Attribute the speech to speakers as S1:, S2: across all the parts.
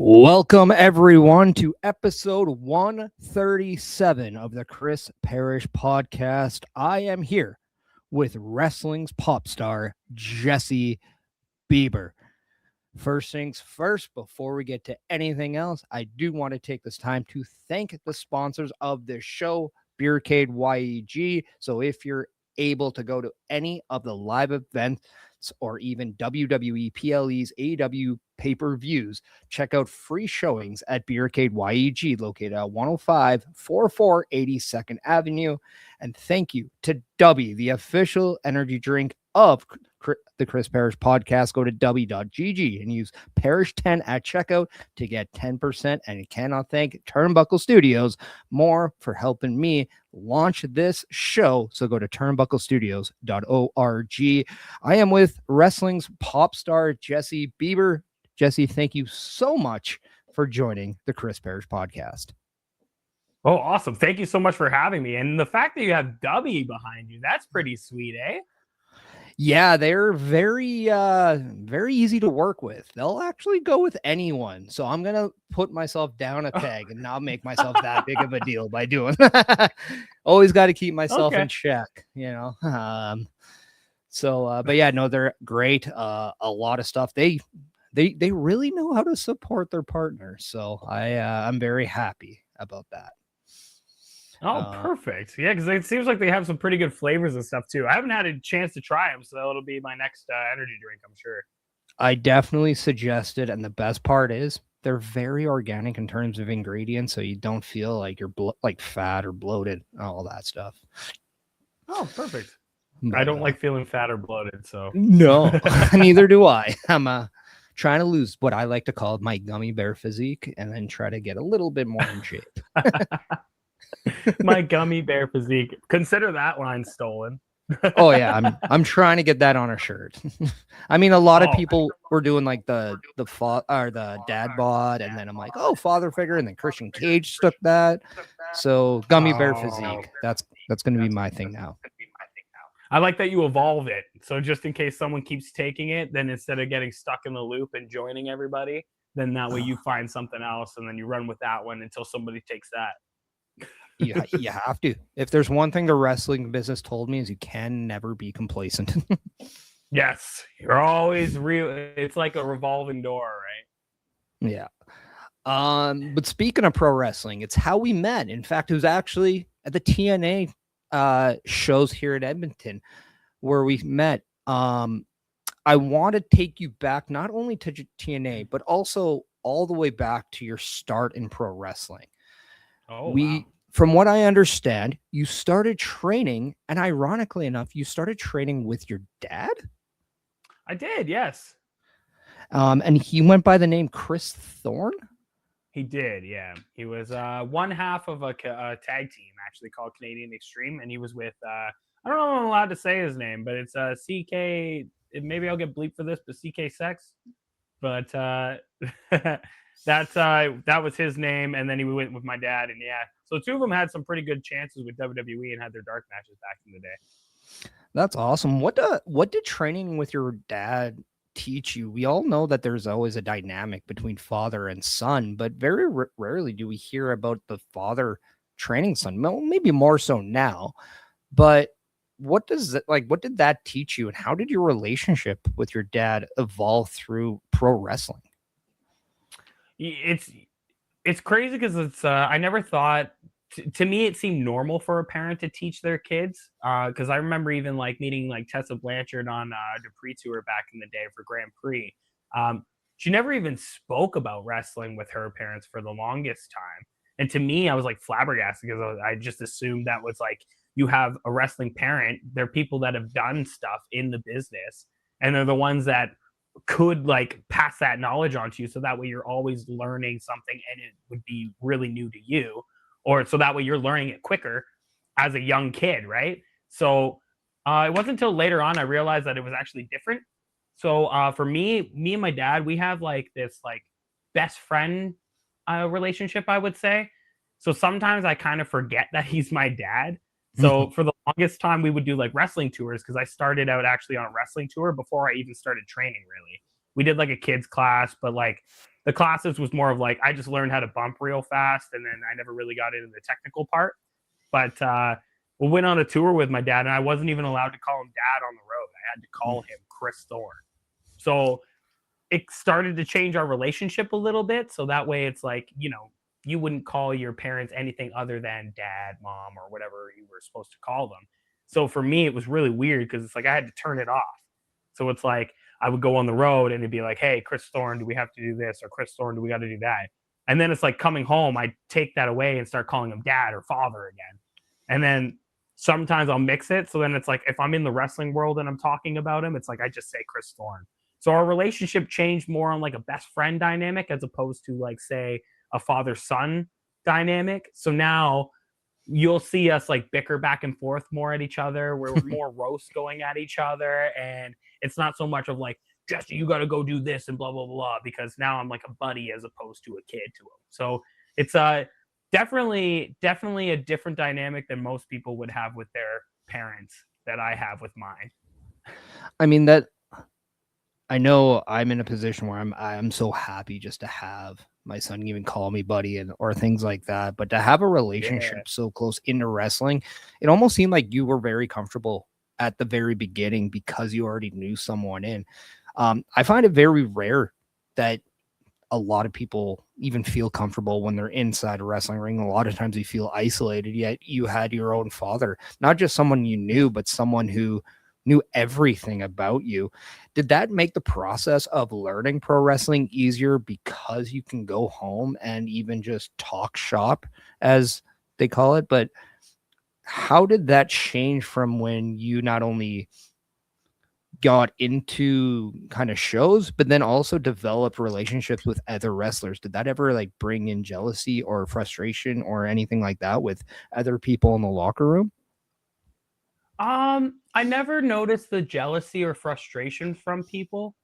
S1: Welcome, everyone, to episode 137 of the Chris Parrish podcast. I am here with wrestling's pop star, Jesse Bieber. First things first, before we get to anything else, I do want to take this time to thank the sponsors of this show, Beercade YEG. So if you're able to go to any of the live events or even WWE, PLE's, AEW pay-per-views, check out free showings at Beercade YEG, located at 10544 82nd Avenue. And thank you to W, the official energy drink of the Chris Parrish podcast. Go to w.gg and use Parrish10 at checkout to get 10%. And you cannot thank Turnbuckle Studios more for helping me launch this show. So go to turnbucklestudios.org. I am with wrestling's pop star, Jesse Bieber. Jesse, thank you so much for joining the Chris Parrish podcast.
S2: Oh, awesome. Thank you so much for having me. And the fact that you have W behind you, that's pretty sweet, eh?
S1: Yeah, they're very easy to work with. They'll actually go with anyone. So I'm going to put myself down a peg and not make myself that big of a deal by doing that. Always got to keep myself in check, you know? But yeah, no, they're great. A lot of stuff. They really know how to support their partners. So I'm very happy about that.
S2: Oh, perfect. Yeah, because it seems like they have some pretty good flavors and stuff, too. I haven't had a chance to try them, so it'll be my next energy drink, I'm sure.
S1: I definitely suggest it, and the best part is they're very organic in terms of ingredients, so you don't feel like you're like fat or bloated and all that stuff.
S2: Oh, perfect. But, I don't like feeling fat or bloated, so.
S1: No, neither do I. I'm trying to lose what I like to call my gummy bear physique and then try to get a little bit more in shape.
S2: My gummy bear physique. Consider that line stolen.
S1: Oh yeah, I'm trying to get that on a shirt. I mean, a lot of people were doing like the dad bod, and then I'm like, oh, father figure, and then Christian Cage took that. So gummy bear physique. That's going to be my thing now.
S2: I like that you evolve it. So just in case someone keeps taking it, then instead of getting stuck in the loop and joining everybody, then that way you find something else and then you run with that one until somebody takes that.
S1: You have to. If there's one thing the wrestling business told me is you can never be complacent.
S2: Yes, you're always real. It's like a revolving door, right?
S1: Yeah. But speaking of pro wrestling, it's how we met. In fact, it was actually at the TNA shows here at Edmonton where we met. I want to take you back not only to TNA, but also all the way back to your start in pro wrestling. Wow. From what I understand, you started training, and ironically enough, you started training with your dad?
S2: I did, yes.
S1: And he went by the name Chris Thorne?
S2: He did, yeah. He was one half of a tag team, actually, called Canadian Extreme, and he was with, I don't know if I'm allowed to say his name, but it's CK, maybe I'll get bleeped for this, but CK Sex. But that was his name, and then he went with my dad, and yeah. So two of them had some pretty good chances with WWE and had their dark matches back in the day.
S1: That's awesome. What did training with your dad teach you? We all know that there's always a dynamic between father and son, but very rarely do we hear about the father training son. Well, maybe more so now, but what did that teach you, and how did your relationship with your dad evolve through pro wrestling?
S2: It's crazy because it's I never thought, to me it seemed normal for a parent to teach their kids, because I remember even like meeting like Tessa Blanchard on Dupree tour back in the day for Grand Prix. She never even spoke about wrestling with her parents for the longest time, and to me I was like flabbergasted because I just assumed that was like, you have a wrestling parent, they're people that have done stuff in the business, and they're the ones that could like pass that knowledge on to you, so that way you're always learning something and it would be really new to you, or so that way you're learning it quicker as a young kid, right? So it wasn't until later on I realized that it was actually different. So for me and my dad, we have like this like best friend relationship, I would say. So sometimes I kind of forget that he's my dad. So for the longest time, we would do like wrestling tours, because I started out actually on a wrestling tour before I even started training, really. We did like a kids class, but like The classes was more of like I just learned how to bump real fast, and then I never really got into the technical part. But we went on a tour with my dad, and I wasn't even allowed to call him dad on the road. I had to call him Chris Thorne. So it started to change our relationship a little bit. So that way it's like, you wouldn't call your parents anything other than dad, mom, or whatever you were supposed to call them. So for me, it was really weird because it's like I had to turn it off. So it's like I would go on the road and it'd be like, hey, Chris Thorne, do we have to do this? Or Chris Thorne, do we got to do that? And then it's like coming home, I take that away and start calling him dad or father again. And then sometimes I'll mix it. So then it's like if I'm in the wrestling world and I'm talking about him, it's like I just say Chris Thorne. So our relationship changed more on like a best friend dynamic as opposed to like, say, a father-son dynamic. So now you'll see us like bicker back and forth more at each other. We're more roast going at each other. And it's not so much of like, Jesse, you got to go do this and blah, blah, blah, because now I'm like a buddy as opposed to a kid to him. So it's definitely a different dynamic than most people would have with their parents that I have with mine.
S1: I mean, I know I'm in a position where I'm so happy just to have my son even call me buddy or things like that. But to have a relationship so close into wrestling, it almost seemed like you were very comfortable at the very beginning because you already knew someone in. I find it very rare that a lot of people even feel comfortable when they're inside a wrestling ring. A lot of times you feel isolated, yet you had your own father, not just someone you knew, but someone who knew everything about you. Did that make the process of learning pro wrestling easier because you can go home and even just talk shop, as they call it? But how did that change from when you not only got into kind of shows, but then also developed relationships with other wrestlers? Did that ever like bring in jealousy or frustration or anything like that with other people in the locker room?
S2: I never noticed the jealousy or frustration from people.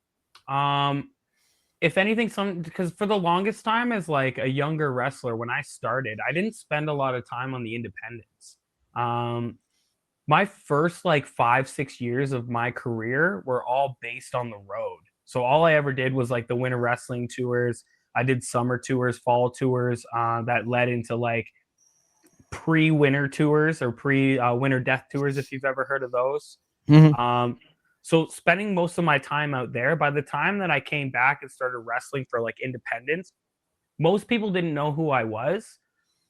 S2: If anything, because for the longest time as like a younger wrestler, when I started, I didn't spend a lot of time on the independents. My first like 5-6 years of my career were all based on the road. So all I ever did was like the winter wrestling tours. I did summer tours, fall tours, that led into like pre-winter tours or pre-winter death tours, if you've ever heard of those. So spending most of my time out there, by the time that I came back and started wrestling for like independence, most people didn't know who I was.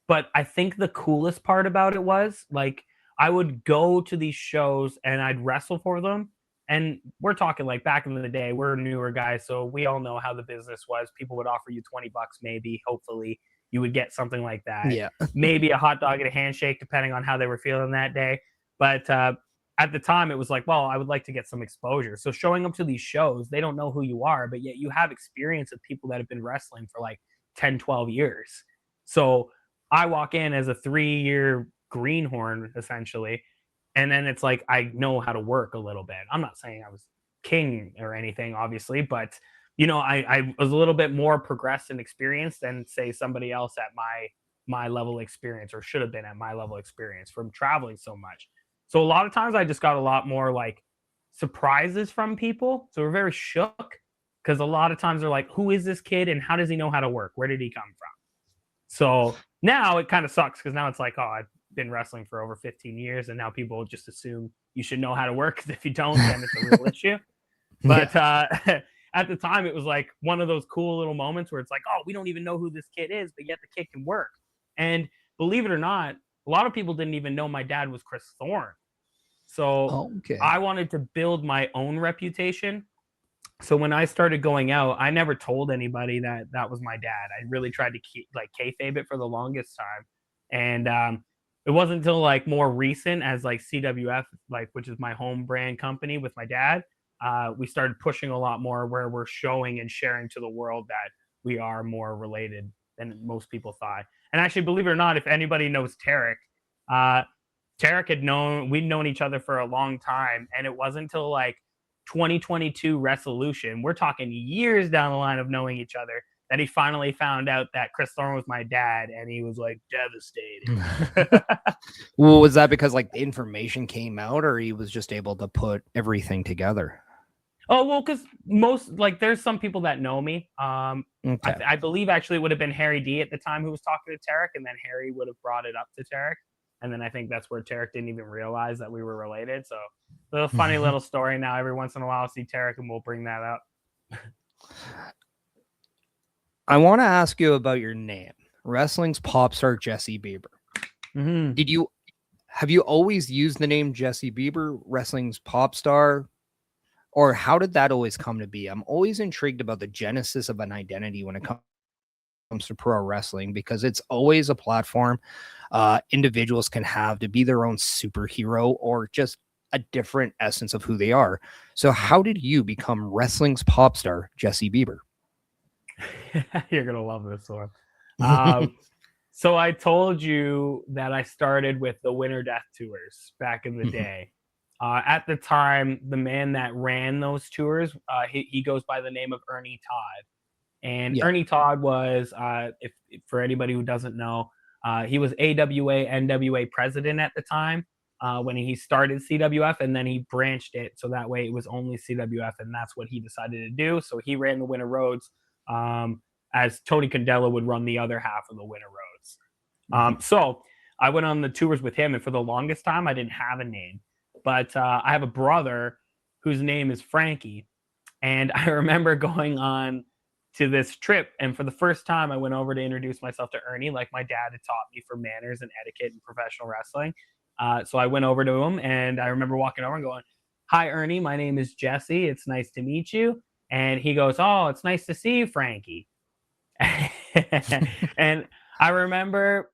S2: But I think the coolest part about it was like I would go to these shows and I'd wrestle for them. And we're talking like back in the day, we're newer guys, so we all know how the business was. People would offer you $20, maybe, hopefully you would get something like that.
S1: Yeah.
S2: Maybe a hot dog and a handshake, depending on how they were feeling that day. But at the time, it was like, well, I would like to get some exposure. So showing up to these shows, they don't know who you are, but yet you have experience with people that have been wrestling for like 10, 12 years. So I walk in as a 3-year greenhorn, essentially. And then it's like, I know how to work a little bit. I'm not saying I was king or anything, obviously, but I was a little bit more progressed and experienced than say somebody else at my level experience, or should have been at my level experience from traveling so much. So a lot of times I just got a lot more like surprises from people. So we're very shook because a lot of times they're like, who is this kid and how does he know how to work? Where did he come from? So now it kind of sucks because now it's like, oh, I've been wrestling for over 15 years and now people just assume you should know how to work, because if you don't, then it's a real issue. But at the time, it was like one of those cool little moments where it's like, oh, we don't even know who this kid is, but yet the kid can work. And believe it or not, a lot of people didn't even know my dad was Chris Thorne. So I wanted to build my own reputation. So when I started going out, I never told anybody that was my dad. I really tried to keep like kayfabe it for the longest time. And it wasn't until like more recent as like CWF, like, which is my home brand company with my dad, we started pushing a lot more where we're showing and sharing to the world that we are more related than most people thought. And actually, believe it or not, if anybody knows Tarek, we'd known each other for a long time. And it wasn't until like 2022 resolution, we're talking years down the line of knowing each other, that he finally found out that Chris Thorne was my dad, and he was like devastated.
S1: Well, was that because like the information came out, or he was just able to put everything together?
S2: Oh, well, because most like there's some people that know me.
S1: Okay.
S2: I believe actually it would have been Harry D at the time who was talking to Tarek, and then Harry would have brought it up to Tarek, and then I think that's where Tarek didn't even realize that we were related. So, a funny little story. Now every once in a while, I'll see Tarek, and we'll bring that up.
S1: I want to ask you about your name, wrestling's pop star Jesse Bieber.
S2: Mm-hmm.
S1: Have you always used the name Jesse Bieber, wrestling's pop star, or how did that always come to be? I'm always intrigued about the genesis of an identity when it comes to pro wrestling, because it's always a platform individuals can have to be their own superhero or just a different essence of who they are. So how did you become wrestling's pop star Jesse Bieber?
S2: You're gonna love this one. So I told you that I started with the Winter Death Tours back in the day. At the time, the man that ran those tours, he goes by the name of Ernie Todd. And
S1: Yeah.
S2: Ernie Todd was, if for anybody who doesn't know, he was AWA NWA president at the time when he started CWF, and then he branched it so that way it was only CWF, and that's what he decided to do. So he ran the Winter Roads, as Tony Candela would run the other half of the Winter Roads. So I went on the tours with him, and for the longest time, I didn't have a name, but I have a brother whose name is Frankie, and I remember going on to this trip, and for the first time, I went over to introduce myself to Ernie, like my dad had taught me for manners and etiquette in professional wrestling. So I went over to him, and I remember walking over and going, "Hi, Ernie. My name is Jesse. It's nice to meet you." And he goes, "Oh, it's nice to see you, Frankie." And I remember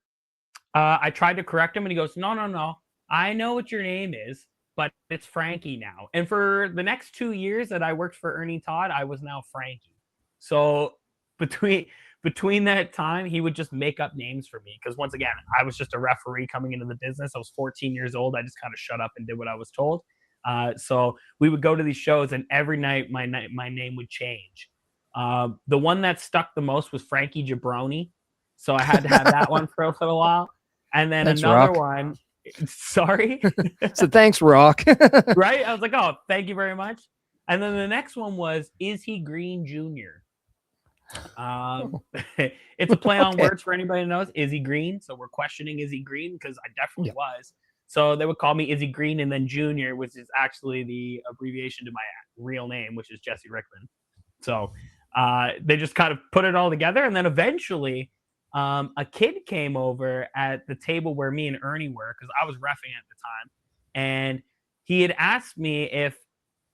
S2: I tried to correct him, and he goes, "No, no, no. I know what your name is, but it's Frankie now." And for the next 2 years that I worked for Ernie Todd, I was now Frankie. So between that time, he would just make up names for me because once again, I was just a referee coming into the business. I was 14 years old. I just kind of shut up and did what I was told. So we would go to these shows, and every night my name would change. The one that stuck the most was Frankie Jabroni. So I had to have that one for a little while. And then
S1: Thanks,
S2: another
S1: Rock.
S2: one. Sorry.
S1: So thanks, Rock.
S2: Right? I was like, oh, thank you very much. And then the next one was, is he Green Jr.? It's a play on words for anybody who knows. Izzy Green. So we're questioning Izzy Green because I definitely was. So they would call me Izzy Green, and then Junior, which is actually the abbreviation to my real name, which is Jesse Rickman. So they just kind of put it all together, and then eventually a kid came over at the table where me and Ernie were because I was reffing at the time, and he had asked me if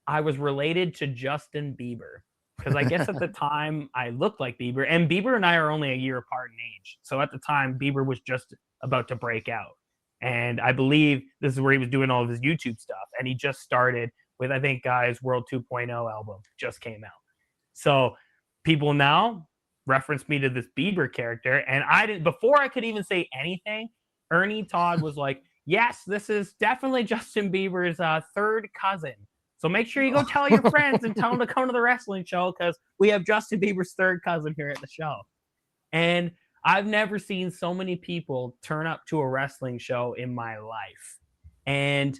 S2: I was related to Justin Bieber. Because I guess at the time I looked like Bieber, and Bieber and I are only a year apart in age. So at the time, Bieber was just about to break out. And I believe this is where he was doing all of his YouTube stuff. And he just started with, I think, his World 2.0 album just came out. So people now reference me to this Bieber character. And I didn't, before I could even say anything, Ernie Todd was like, yes, this is definitely Justin Bieber's third cousin. So make sure you go tell your friends and tell them to come to the wrestling show because we have Justin Bieber's third cousin here at the show. And I've never seen so many people turn up to a wrestling show in my life. And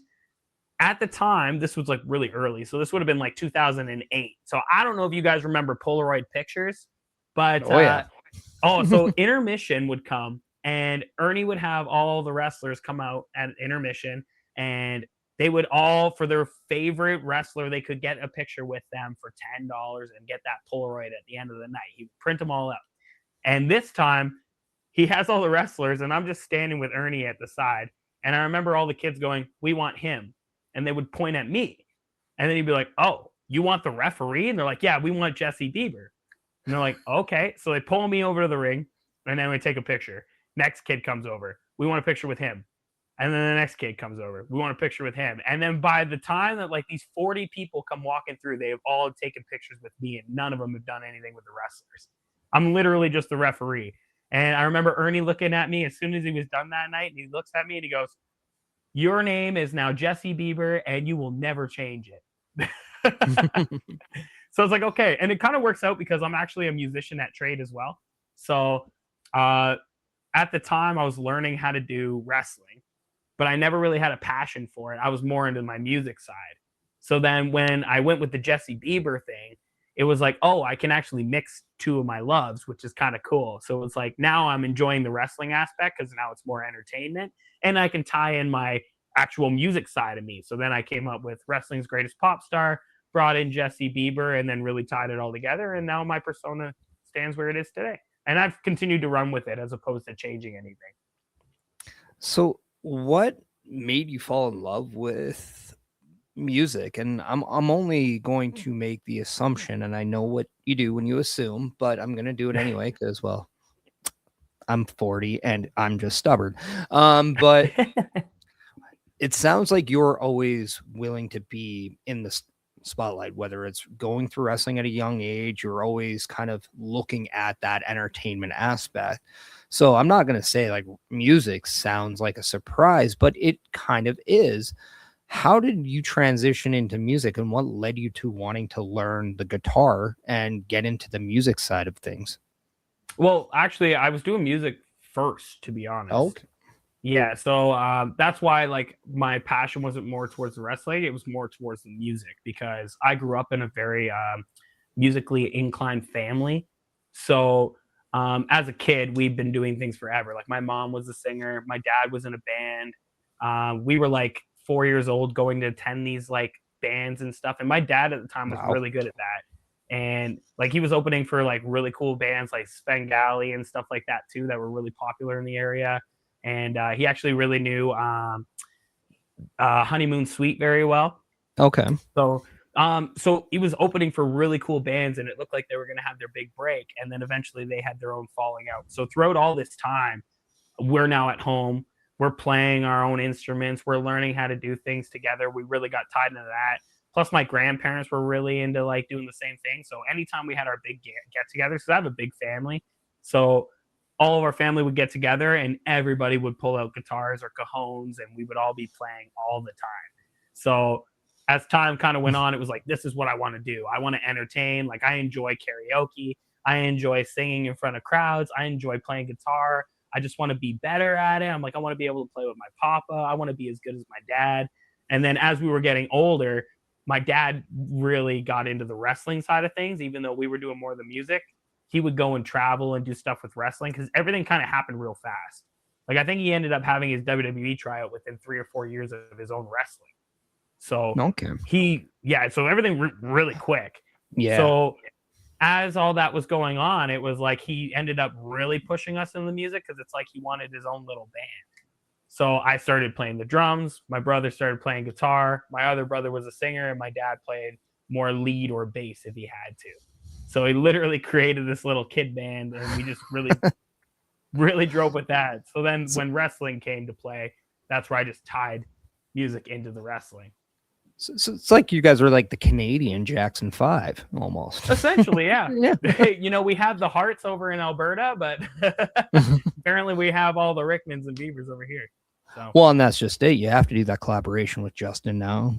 S2: at the time, this was like really early. So this would have been like 2008. So I don't know if you guys remember Polaroid pictures, but so intermission would come and Ernie would have all the wrestlers come out at intermission, and they would all, for their favorite wrestler, they could get a picture with them for $10 and get that Polaroid at the end of the night. He would print them all out. And this time, he has all the wrestlers, and I'm just standing with Ernie at the side. And I remember all the kids going, "We want him." And they would point at me. And then he'd be like, "Oh, you want the referee?" And they're like, "Yeah, we want Jesse Bieber." And they're like, "Okay." So they pull me over to the ring, and then we take a picture. Next kid comes over. "We want a picture with him." And then the next kid comes over. "We want a picture with him." And then by the time that like these 40 people come walking through, they have all taken pictures with me, and none of them have done anything with the wrestlers. I'm literally just the referee. And I remember Ernie looking at me as soon as he was done that night, and he looks at me and he goes, "Your name is now Jesse Bieber, and you will never change it." So it's like, okay. And it kind of works out because I'm actually a musician at trade as well. So at the time, I was learning how to do wrestling, but I never really had a passion for it. I was more into my music side. So then when I went with the Jesse Bieber thing, it was like, oh, I can actually mix two of my loves, which is kind of cool. So it's like now I'm enjoying the wrestling aspect because now it's more entertainment, and I can tie in my actual music side of me. So then I came up with wrestling's greatest pop star, brought in Jesse Bieber, and then really tied it all together. And now my persona stands where it is today. And I've continued to run with it as opposed to changing anything.
S1: So, what made you fall in love with music? And I'm only going to make the assumption, and I know what you do when you assume, but I'm going to do it anyway because, well, I'm 40 and I'm just stubborn. But it sounds like you're always willing to be in the spotlight, whether it's going through wrestling at a young age, you're always kind of looking at that entertainment aspect. So I'm not going to say like music sounds like a surprise, but it kind of is. How did you transition into music, and what led you to wanting to learn the guitar and get into the music side of things?
S2: Well, actually, I was doing music first, to be honest.
S1: Okay.
S2: Yeah, so that's why like my passion wasn't more towards the wrestling; it was more towards the music because I grew up in a very musically inclined family. So as a kid, we've been doing things forever. Like my mom was a singer, my dad was in a band. We were like 4 years old going to attend these like bands and stuff, and my dad at the time was
S1: Wow.
S2: really good at that. And like he was opening for like really cool bands like Svengali and stuff like that too that were really popular in the area. And he actually really knew Honeymoon Suite very well.
S1: Okay.
S2: So he was opening for really cool bands, and it looked like they were going to have their big break. And then eventually they had their own falling out. So throughout all this time, we're now at home. We're playing our own instruments. We're learning how to do things together. We really got tied into that. Plus, my grandparents were really into like doing the same thing. So anytime we had our big get-togethers, because I have a big family, so all of our family would get together and everybody would pull out guitars or cajones and we would all be playing all the time. So as time kind of went on, it was like, this is what I want to do. I want to entertain. Like I enjoy karaoke. I enjoy singing in front of crowds. I enjoy playing guitar. I just want to be better at it. I'm like, I want to be able to play with my papa. I want to be as good as my dad. And then as we were getting older, my dad really got into the wrestling side of things, even though we were doing more of the music. He would go and travel and do stuff with wrestling because everything kind of happened real fast. Like I think he ended up having his WWE tryout within 3 or 4 years of his own wrestling. So
S1: Okay.
S2: so everything really quick.
S1: Yeah.
S2: So as all that was going on, it was like he ended up really pushing us in the music because it's like he wanted his own little band. So I started playing the drums. My brother started playing guitar. My other brother was a singer, and my dad played more lead or bass if he had to. So he literally created this little kid band, and we just really, really drove with that. So then when wrestling came to play, that's where I just tied music into the wrestling.
S1: So it's like you guys are like the Canadian Jackson 5 almost.
S2: Essentially, yeah.
S1: Yeah.
S2: You know, we have the Hearts over in Alberta, but apparently we have all the Rickmans and Beavers over here. So.
S1: Well, and that's just it. You have to do that collaboration with Justin now.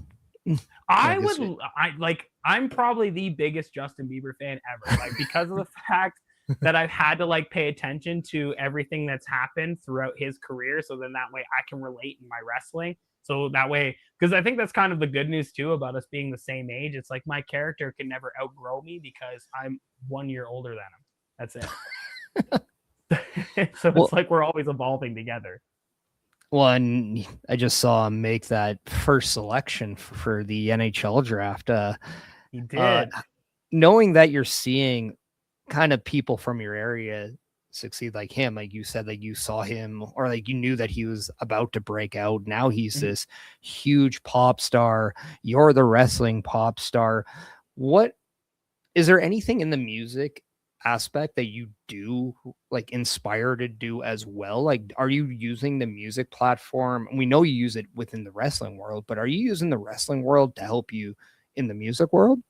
S2: I'm probably the biggest Justin Bieber fan ever. Like because of the fact that I've had to like pay attention to everything that's happened throughout his career. So then that way I can relate in my wrestling. So that way, because I think that's kind of the good news too about us being the same age. It's like my character can never outgrow me because I'm 1 year older than him. That's it. So it's like we're always evolving together.
S1: Well, and I just saw him make that first selection for the NHL draft.
S2: He did.
S1: Knowing that you're seeing kind of people from your area succeed like him, like you said, like you saw him or like you knew that he was about to break out. Now he's this huge pop star. You're the wrestling pop star. What is there anything in the music aspect that you do like inspire to do as well? Like are you using the music platform? We know you use it within the wrestling world, but are you using the wrestling world to help you in the music world?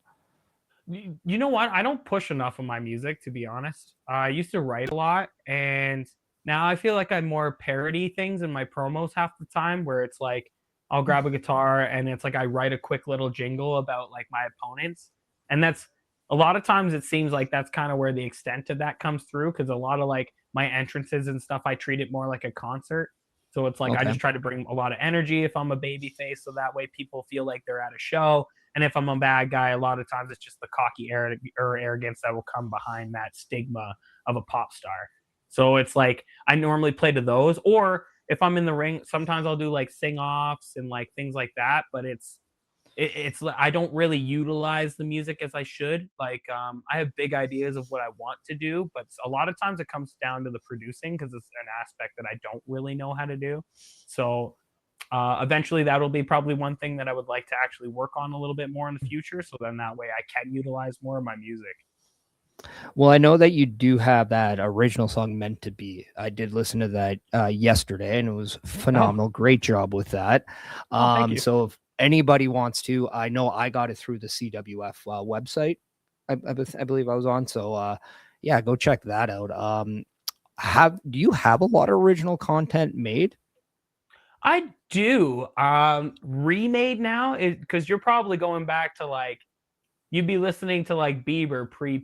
S2: You know what? I don't push enough of my music, to be honest. I used to write a lot, and now I feel like I more parody things in my promos half the time, where it's like I'll grab a guitar and it's like I write a quick little jingle about like my opponents, and that's a lot of times it seems like that's kind of where the extent of that comes through because a lot of like my entrances and stuff, I treat it more like a concert. So it's like I just try to bring a lot of energy if I'm a baby face, so that way people feel like they're at a show. And if I'm a bad guy, a lot of times it's just the cocky arrogance that will come behind that stigma of a pop star. So it's like I normally play to those, or if I'm in the ring, sometimes I'll do like sing offs and like things like that. But it's I don't really utilize the music as I should. Like I have big ideas of what I want to do, but a lot of times it comes down to the producing because it's an aspect that I don't really know how to do. So eventually that'll be probably one thing that I would like to actually work on a little bit more in the future. So then that way I can utilize more of my music.
S1: Well, I know that you do have that original song "Meant to Be." I did listen to that yesterday, and it was
S2: Oh,
S1: phenomenal. Great job with that.
S2: oh, thank you.
S1: So if anybody wants to, I know I got it through the CWF website. I believe I was on. So yeah, go check that out. Do you have a lot of original content made?
S2: I do. Remade now because you're probably going back to like you'd be listening to like Bieber pre.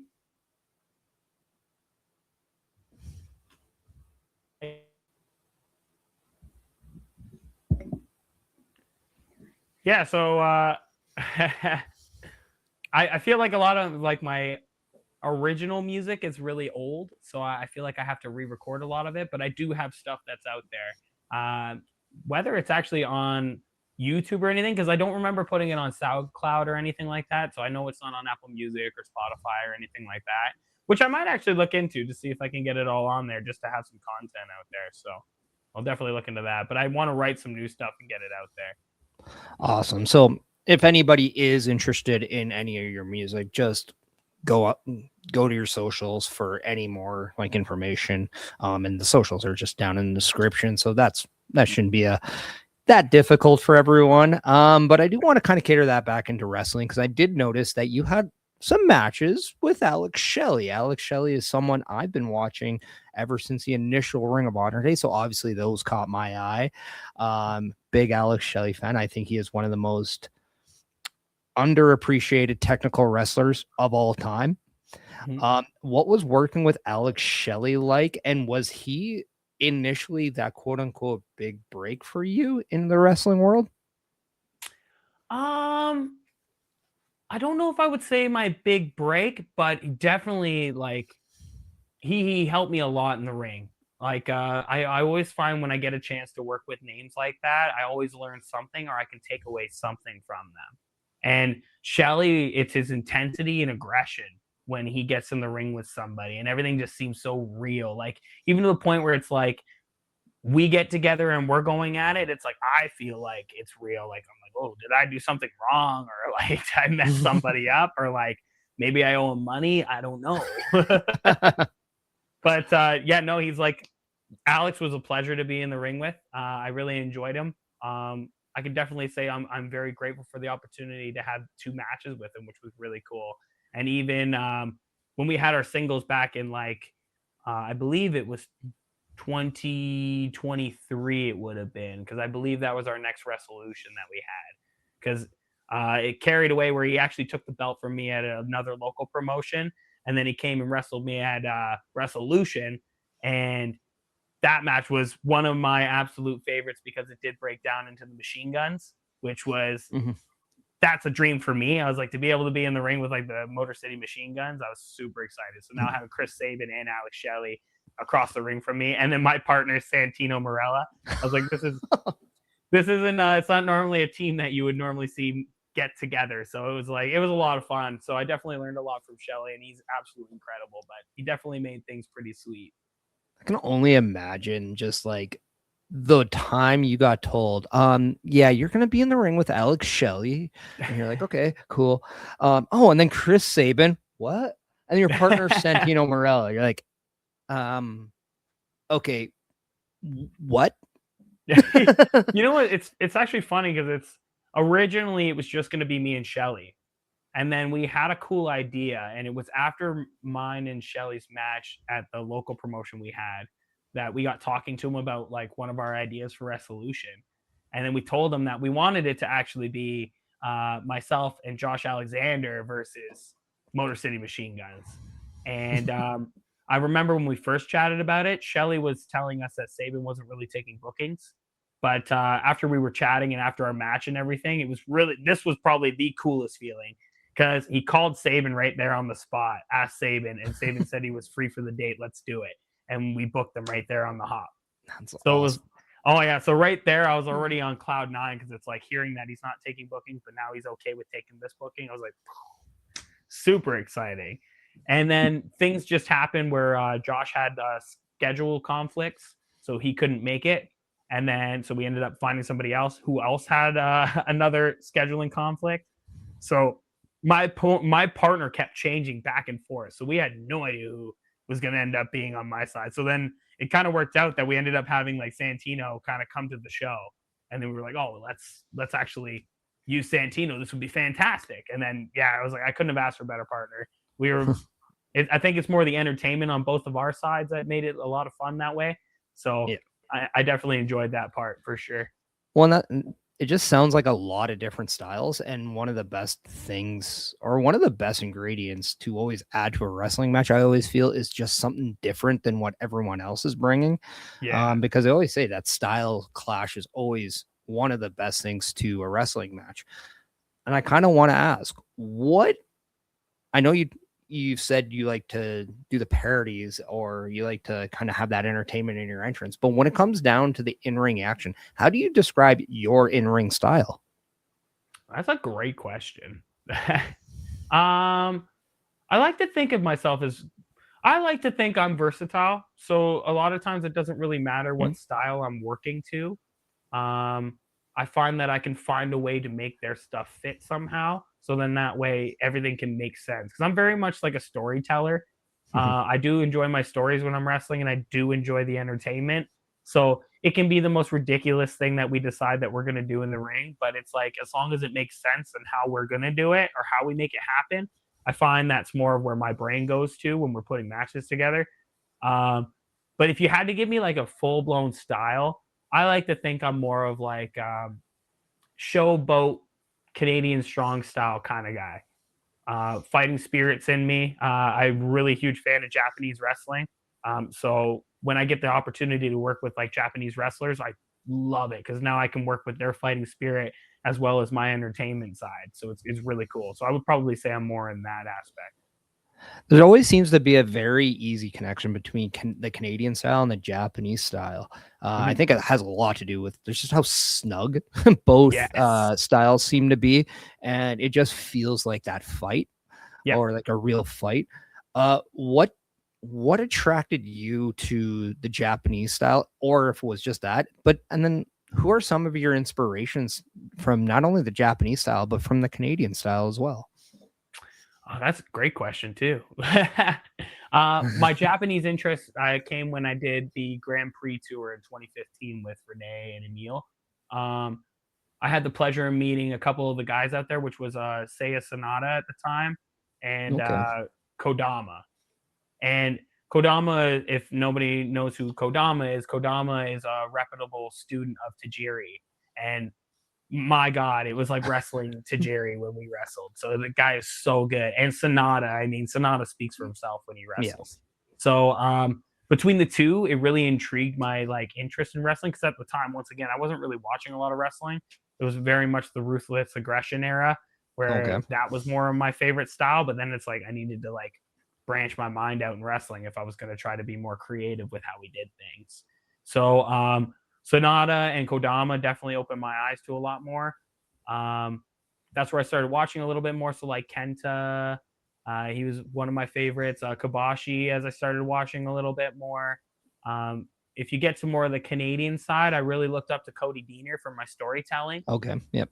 S2: Yeah, so I feel like a lot of like my original music is really old, so I feel like I have to re-record a lot of it. But I do have stuff that's out there, whether it's actually on YouTube or anything, because I don't remember putting it on SoundCloud or anything like that. So I know it's not on Apple Music or Spotify or anything like that, which I might actually look into to see if I can get it all on there just to have some content out there. So I'll definitely look into that. But I want to write some new stuff and get it out there.
S1: Awesome. So if anybody is interested in any of your music, just go to your socials for any more like information. And the socials are just down in the description. So that shouldn't be that difficult for everyone. But I do want to kind of cater that back into wrestling because I did notice that you had some matches with Alex Shelley. Alex Shelley is someone I've been watching ever since the initial Ring of Honor days. So obviously those caught my eye. Big Alex Shelley fan. I think he is one of the most underappreciated technical wrestlers of all time. What was working with Alex Shelley like? And was he initially that quote unquote big break for you in the wrestling world?
S2: I don't know if I would say my big break, but definitely like he helped me a lot in the ring. Like I always find when I get a chance to work with names like that, I always learn something or I can take away something from them. And Shelly, it's his intensity and aggression when he gets in the ring with somebody, and everything just seems so real. Like even to the point where it's like we get together and we're going at it, it's like I feel like it's real. Like I'm like, oh, did I do something wrong, or like did I mess somebody up, or like maybe I owe him money. I don't know. But yeah, no, he's like Alex was a pleasure to be in the ring with. I really enjoyed him. I can definitely say I'm very grateful for the opportunity to have two matches with him, which was really cool. And even when we had our singles back in like I believe it was 2023, it would have been because I believe that was our next resolution that we had because it carried away where he actually took the belt from me at another local promotion, and then he came and wrestled me at Resolution, and that match was one of my absolute favorites because it did break down into the machine guns, which was that's a dream for me. I was like to be able to be in the ring with like the Motor City Machine Guns. I was super excited. So now having Chris Sabin and Alex Shelley across the ring from me, and then my partner Santino Marella. I was like, this isn't it's not normally a team that you would normally see get together. So it was a lot of fun. So I definitely learned a lot from Shelley, and he's absolutely incredible. But he definitely made things pretty sweet.
S1: I can only imagine just like the time you got told, yeah, you're gonna be in the ring with Alex Shelley, and you're like, okay, cool. Oh, and then Chris Sabin, what? And your partner Santino Marella, you're like, okay, what?
S2: You know what? It's actually funny because it's originally it was just going to be me and Shelly, and then we had a cool idea, and it was after mine and Shelly's match at the local promotion we had that we got talking to him about like one of our ideas for Resolution, and then we told him that we wanted it to actually be myself and Josh Alexander versus Motor City Machine Guns, and I remember when we first chatted about it, Shelly was telling us that Sabin wasn't really taking bookings. But after we were chatting and after our match and everything, this was probably the coolest feeling because he called Saban right there on the spot, asked Saban, and Saban said he was free for the date. Let's do it. And we booked them right there on the hop.
S1: That's
S2: So
S1: awesome.
S2: it was, oh yeah. So right there, I was already on cloud nine because it's like hearing that he's not taking bookings, but now he's okay with taking this booking. I was like, super exciting. And then things just happened where Josh had schedule conflicts, so he couldn't make it. And then so we ended up finding somebody else who else had another scheduling conflict. So my partner kept changing back and forth. So we had no idea who was going to end up being on my side. So then it kind of worked out that we ended up having like Santino kind of come to the show, and then we were like, oh, let's actually use Santino. This would be fantastic. And then I was like, I couldn't have asked for a better partner. We were. I think it's more the entertainment on both of our sides that made it a lot of fun that way. So I definitely enjoyed that part for sure.
S1: Well, it just sounds like a lot of different styles, and one of the best things, or one of the best ingredients to always add to a wrestling match, I always feel, is just something different than what everyone else is bringing.
S2: Yeah.
S1: Because I always say that style clash is always one of the best things to a wrestling match. And I kind of want to ask, I know you've said you like to do the parodies, or you like to kind of have that entertainment in your entrance, but when it comes down to the in-ring action, how do you describe your in-ring style?
S2: That's a great question. I like to think of myself as, I like to think I'm versatile. So a lot of times it doesn't really matter what style I'm working to. I find that I can find a way to make their stuff fit somehow. So then that way everything can make sense. Because I'm very much like a storyteller. I do enjoy my stories when I'm wrestling, and I do enjoy the entertainment. So it can be the most ridiculous thing that we decide that we're going to do in the ring. But it's like, as long as it makes sense and how we're going to do it or how we make it happen, I find that's more of where my brain goes to when we're putting matches together. But if you had to give me like a full blown style, I like to think I'm more of like showboat Canadian strong style kind of guy. Fighting spirits in me. I'm really huge fan of Japanese wrestling. So when I get the opportunity to work with like Japanese wrestlers, I love it because now I can work with their fighting spirit as well as my entertainment side. So it's really cool. So I would probably say I'm more in that aspect.
S1: There always seems to be a very easy connection between the Canadian style and the Japanese style. I think it has a lot to do with just how snug both styles seem to be, and it just feels like that fight, or like a real fight. What attracted you to the Japanese style, or if it was just that? And then who are some of your inspirations from not only the Japanese style but from the Canadian style as well?
S2: Oh, that's a great question too. My Japanese interest came when I did the Grand Prix tour in 2015 with Renee and Emil. I had the pleasure of meeting a couple of the guys out there, which was Seiya Sanada at the time and Kodama. And Kodama, if nobody knows who Kodama is a reputable student of Tajiri. And my God, it was like wrestling Tajiri when we wrestled. So the guy is so good. And Sonata speaks for himself when he wrestles. Yes. So between the two, it really intrigued my like interest in wrestling. Because at the time, once again, I wasn't really watching a lot of wrestling. It was very much the ruthless aggression era, where that was more of my favorite style. But then it's like I needed to like branch my mind out in wrestling if I was going to try to be more creative with how we did things. So Sonata and Kodama definitely opened my eyes to a lot more. That's where I started watching a little bit more. So like Kenta, he was one of my favorites. Kabashi, as I started watching a little bit more. If you get to more of the Canadian side, I really looked up to Cody Deaner for my storytelling.
S1: Yep.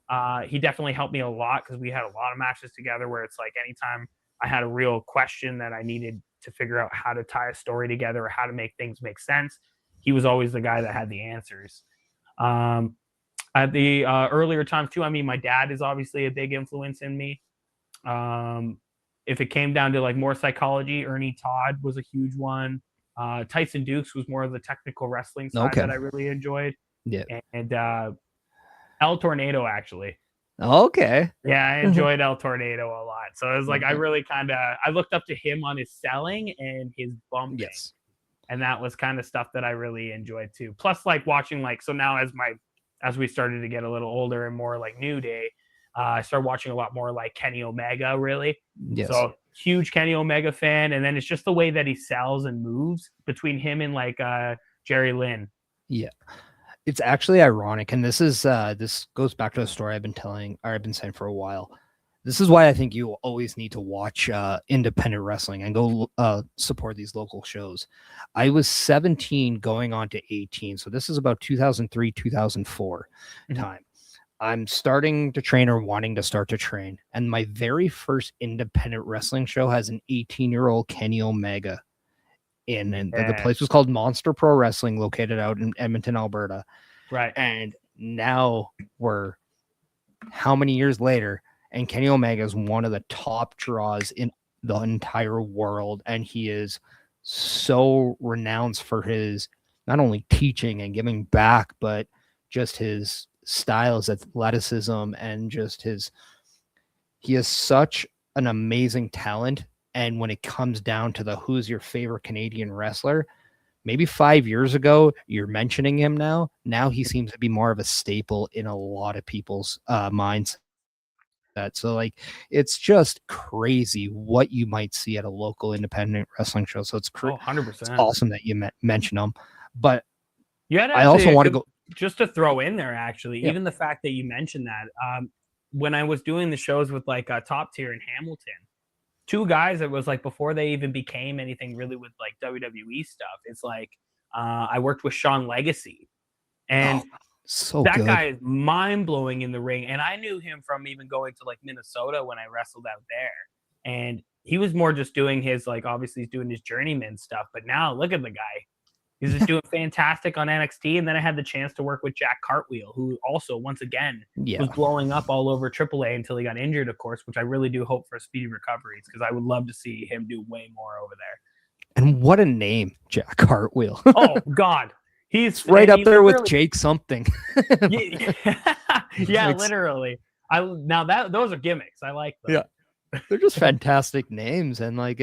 S2: He definitely helped me a lot because we had a lot of matches together where it's like anytime I had a real question that I needed to figure out how to tie a story together or how to make things make sense, he was always the guy that had the answers. At the earlier times too, I mean, my dad is obviously a big influence in me. If it came down to like more psychology, Ernie Todd was a huge one. Tyson Dukes was more of the technical wrestling side that I really enjoyed.
S1: Yeah.
S2: And El Tornado, actually.
S1: Okay.
S2: Yeah, I enjoyed El Tornado a lot. So it was like I really I looked up to him on his selling and his bumping.
S1: Yes.
S2: And that was kind of stuff that I really enjoyed too. Plus, like watching, like, so now as my as we started to get a little older and more like New Day, I started watching a lot more like Kenny Omega, really.
S1: Yes.
S2: So huge Kenny Omega fan. And then it's just the way that he sells and moves between him and like Jerry Lynn.
S1: Yeah. It's actually ironic. And this goes back to a story I've been saying for a while. This is why I think you always need to watch independent wrestling and go support these local shows. I was 17 going on to 18. So this is about 2003, 2004 time. I'm starting to train or wanting to start to train. And my very first independent wrestling show has an 18-year-old Kenny Omega in. And the place was called Monster Pro Wrestling, located out in Edmonton, Alberta.
S2: Right.
S1: And now we're how many years later? And Kenny Omega is one of the top draws in the entire world. And he is so renowned for his not only teaching and giving back, but just his styles, athleticism, and just he is such an amazing talent. And when it comes down to the who's your favorite Canadian wrestler, maybe 5 years ago, you're mentioning him now he seems to be more of a staple in a lot of people's minds. So like, it's just crazy what you might see at a local independent wrestling show. So it's
S2: 100%.
S1: It's awesome that you mention them. But
S2: I also want to go just to throw in there, actually, even the fact that you mentioned that, when I was doing the shows with like Top Tier in Hamilton, two guys, it was like before they even became anything really with like WWE stuff. It's like I worked with Sean Legacy, and that
S1: good.
S2: guy is mind blowing in the ring. And I knew him from even going to like Minnesota when I wrestled out there. And he was more just doing his, like, obviously he's doing his journeyman stuff. But now look at the guy. He's just doing fantastic on NXT. And then I had the chance to work with Jack Cartwheel, who also, once again, was blowing up all over AAA until he got injured, of course, which I really do hope for a speedy recovery, because I would love to see him do way more over there.
S1: And what a name, Jack Cartwheel.
S2: Oh, God. He's
S1: right up there with Jake something.
S2: Yeah, literally. Those are gimmicks. I like them.
S1: Yeah. They're just fantastic names. And like,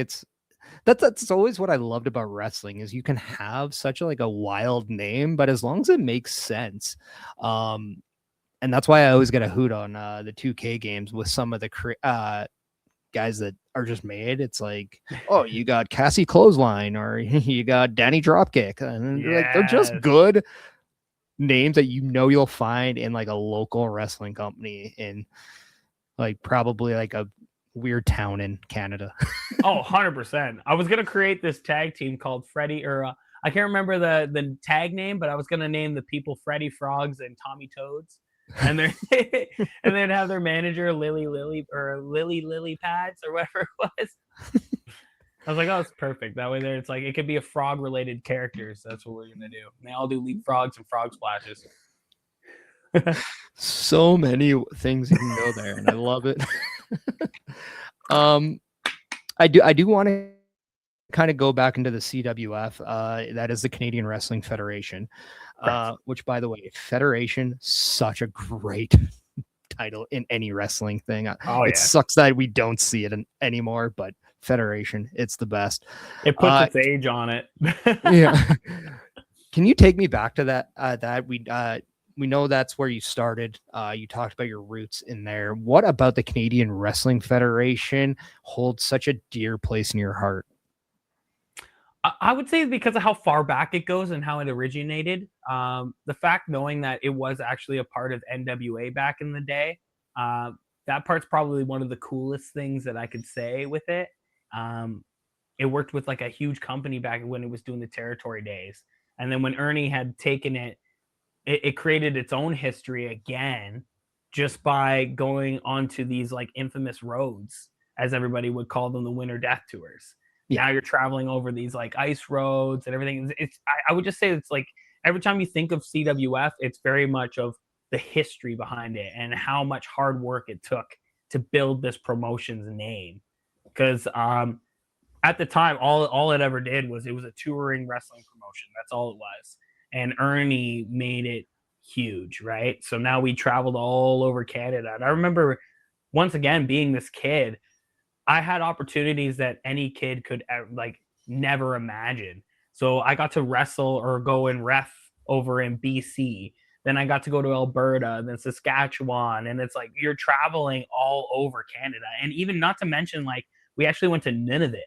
S1: that's always what I loved about wrestling, is you can have such a wild name, but as long as it makes sense. And that's why I always get a hoot on the 2K games with some of the guys that are just made. It's like, oh, you got Cassie Clothesline, or you got Danny Dropkick, and they're just good names that you'll find in like a local wrestling company in like probably like a weird town in Canada.
S2: Oh, 100%. I was gonna create this tag team called Freddy, or I can't remember the tag name, but I was gonna name the people Freddy Frogs and Tommy Toads. And they're and then have their manager Lily Pads or whatever it was. I was like, oh, it's perfect. That way there it's like it could be a frog related character. So that's what we're gonna do. And they all do leap frogs and frog splashes.
S1: So many things you can go there, and I love it. I do want to kind of go back into the CWF. That is the Canadian Wrestling Federation. Which, by the way, Federation, such a great title in any wrestling thing. It sucks that we don't see it anymore, but Federation, it's the best.
S2: It puts its age on it.
S1: Yeah. Can you take me back to that? We know that's where you started. You talked about your roots in there. What about the Canadian Wrestling Federation holds such a dear place in your heart?
S2: I would say because of how far back it goes and how it originated. The fact knowing that it was actually a part of NWA back in the day, that part's probably one of the coolest things that I could say with it. It worked with like a huge company back when it was doing the territory days. And then when Ernie had taken it, it created its own history again, just by going onto these like infamous roads, as everybody would call them, the Winter Death Tours. Now you're traveling over these like ice roads and everything. I would just say it's like every time you think of CWF, it's very much of the history behind it and how much hard work it took to build this promotion's name. Because at the time, all it ever did was it was a touring wrestling promotion. That's all it was. And Ernie made it huge, right? So now we traveled all over Canada. And I remember, once again, being this kid, I had opportunities that any kid could like never imagine. So I got to wrestle or go and ref over in BC Then I got to go to Alberta, then Saskatchewan, and it's like you're traveling all over Canada. And even not to mention, like, we actually went to Nunavut.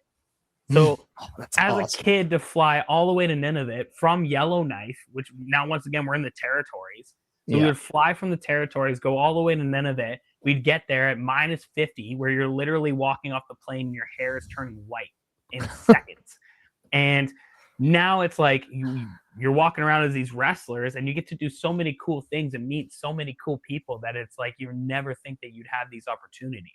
S2: So
S1: That's
S2: as
S1: awesome.
S2: a kid, to fly all the way to Nunavut from Yellowknife, which now once again we're in the territories. So we would fly from the territories, go all the way to Nunavut. We'd get there at -50, where you're literally walking off the plane and your hair is turning white in seconds. And now it's like you're walking around as these wrestlers and you get to do so many cool things and meet so many cool people that it's like you never think that you'd have these opportunities.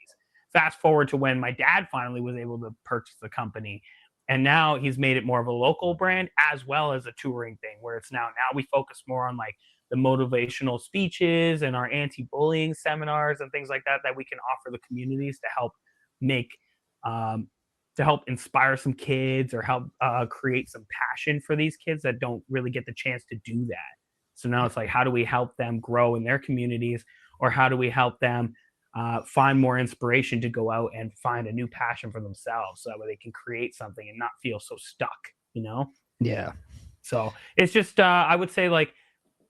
S2: Fast forward to when my dad finally was able to purchase the company, and now he's made it more of a local brand as well as a touring thing, where it's now we focus more on like the motivational speeches and our anti-bullying seminars and things like that we can offer the communities to help make to help inspire some kids or help create some passion for these kids that don't really get the chance to do that. So now it's like, how do we help them grow in their communities, or how do we help them find more inspiration to go out and find a new passion for themselves, so that way they can create something and not feel so stuck, you know?
S1: Yeah.
S2: So it's just, I would say, like,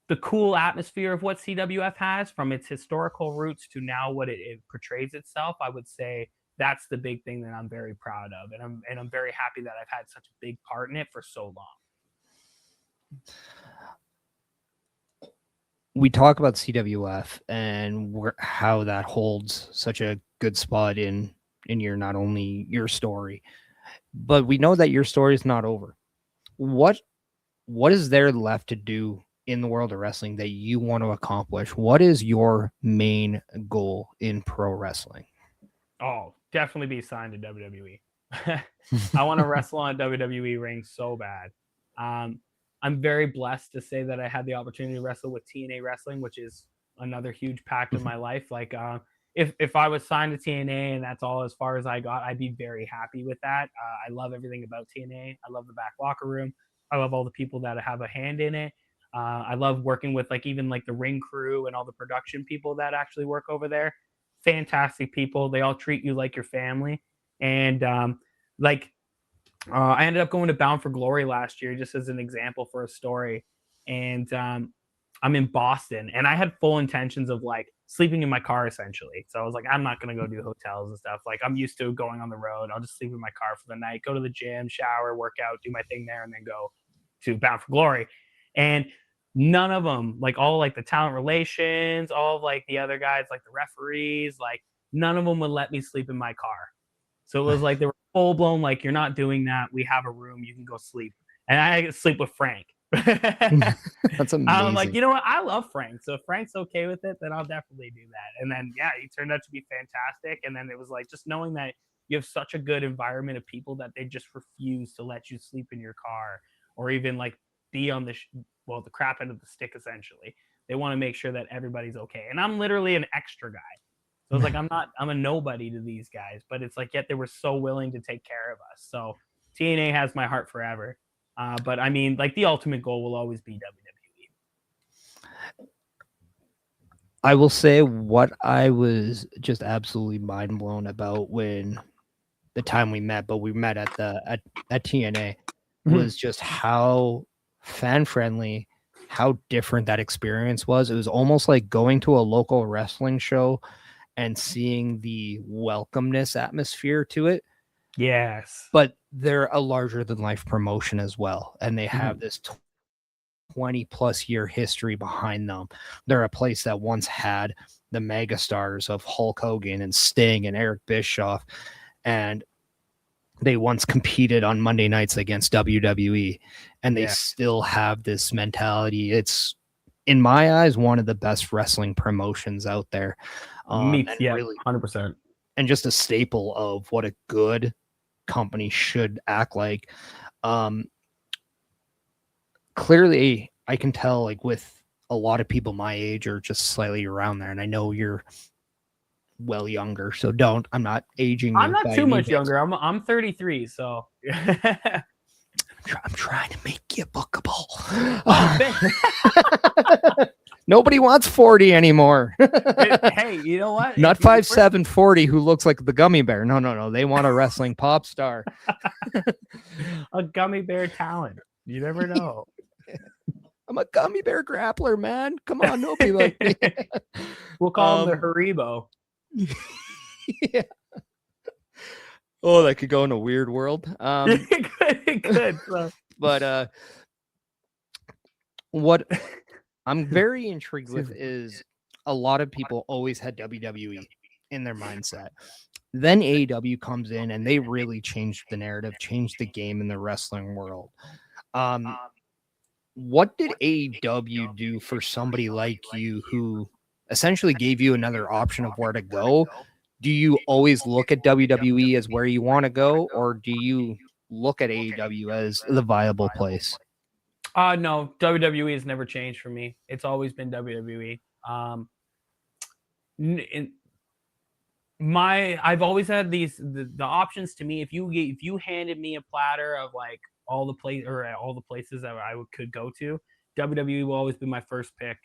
S2: the cool atmosphere of what CWF has, from its historical roots to now what it portrays itself. I would say that's the big thing that I'm very proud of, and I'm very happy that I've had such a big part in it for so long.
S1: We talk about CWF and how that holds such a good spot in your, not only your story, but we know that your story is not over. What is there left to do in the world of wrestling that you want to accomplish? What is your main goal in pro wrestling?
S2: Oh, definitely be signed to WWE. I want to wrestle on a WWE ring so bad. I'm very blessed to say that I had the opportunity to wrestle with TNA Wrestling, which is another huge pact of my life. Like, if I was signed to TNA and that's all as far as I got, I'd be very happy with that. I love everything about TNA. I love the back locker room. I love all the people that have a hand in it. I love working with, like, even like the ring crew and all the production people that actually work over there. Fantastic people. They all treat you like your family. And I ended up going to Bound for Glory last year, just as an example for a story. And I'm in Boston, and I had full intentions of like sleeping in my car essentially. So I was like, I'm not gonna go do hotels and stuff. Like, I'm used to going on the road. I'll just sleep in my car for the night, go to the gym, shower, work out, do my thing there, and then go to Bound for Glory. And none of them, like all like the talent relations, all of like the other guys, like the referees, like none of them would let me sleep in my car. So it was like they were full blown, like, you're not doing that. We have a room, you can go sleep. And I get to sleep with Frank.
S1: That's amazing.
S2: I'm like, you know what? I love Frank. So if Frank's okay with it, then I'll definitely do that. And then, yeah, he turned out to be fantastic. And then it was like, just knowing that you have such a good environment of people that they just refuse to let you sleep in your car, or even like be on the the crap end of the stick, essentially. They want to make sure that everybody's okay. And I'm literally an extra guy. So it's like, I'm a nobody to these guys, but it's like, yet they were so willing to take care of us. So TNA has my heart forever. But I mean, like, the ultimate goal will always be WWE.
S1: I will say what I was just absolutely mind blown about when the time we met, but we met at TNA, was just how fan friendly, how different that experience was. It was almost like going to a local wrestling show and seeing the welcomeness atmosphere to it.
S2: Yes.
S1: But they're a larger than life promotion as well. And they have this 20 plus year history behind them. They're a place that once had the megastars of Hulk Hogan and Sting and Eric Bischoff. And they once competed on Monday nights against WWE. And they still have this mentality. It's, in my eyes, one of the best wrestling promotions out there.
S2: Really, 100%.
S1: And just a staple of what a good company should act like. Clearly, I can tell, like, with a lot of people my age or just slightly around there, and I know you're well younger, so I'm not aging.
S2: I'm not too much younger. I'm 33, so
S1: I'm trying to make you bookable. Nobody wants 40 anymore.
S2: Hey, you know what?
S1: Not 5'7", 40 who looks like the gummy bear. No. They want a wrestling pop star.
S2: A gummy bear talent. You never know.
S1: I'm a gummy bear grappler, man. Come on, nobody like me.
S2: We'll call him the Haribo.
S1: Yeah. Oh, that could go in a weird world.
S2: It could.
S1: But what I'm very intrigued with is a lot of people always had WWE in their mindset. Then AEW comes in and they really changed the narrative, changed the game in the wrestling world. What did AEW do for somebody like you who essentially gave you another option of where to go? Do you always look at WWE as where you want to go, or do you look at AEW as the viable place?
S2: No, WWE has never changed for me. It's always been WWE. I've always had the options to me. If you handed me a platter of like all the places that I could go to, WWE will always be my first pick.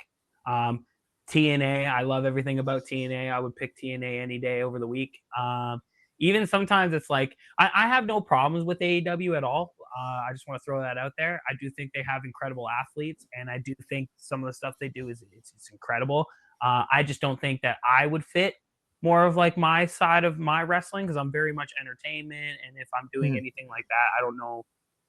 S2: TNA, I love everything about TNA. I would pick TNA any day over the week. Even sometimes it's like I have no problems with AEW at all. I just want to throw that out there. I do think they have incredible athletes, and I do think some of the stuff they do is it's incredible. I just don't think that I would fit more of like my side of my wrestling because I'm very much entertainment, and if I'm doing anything like that, I don't know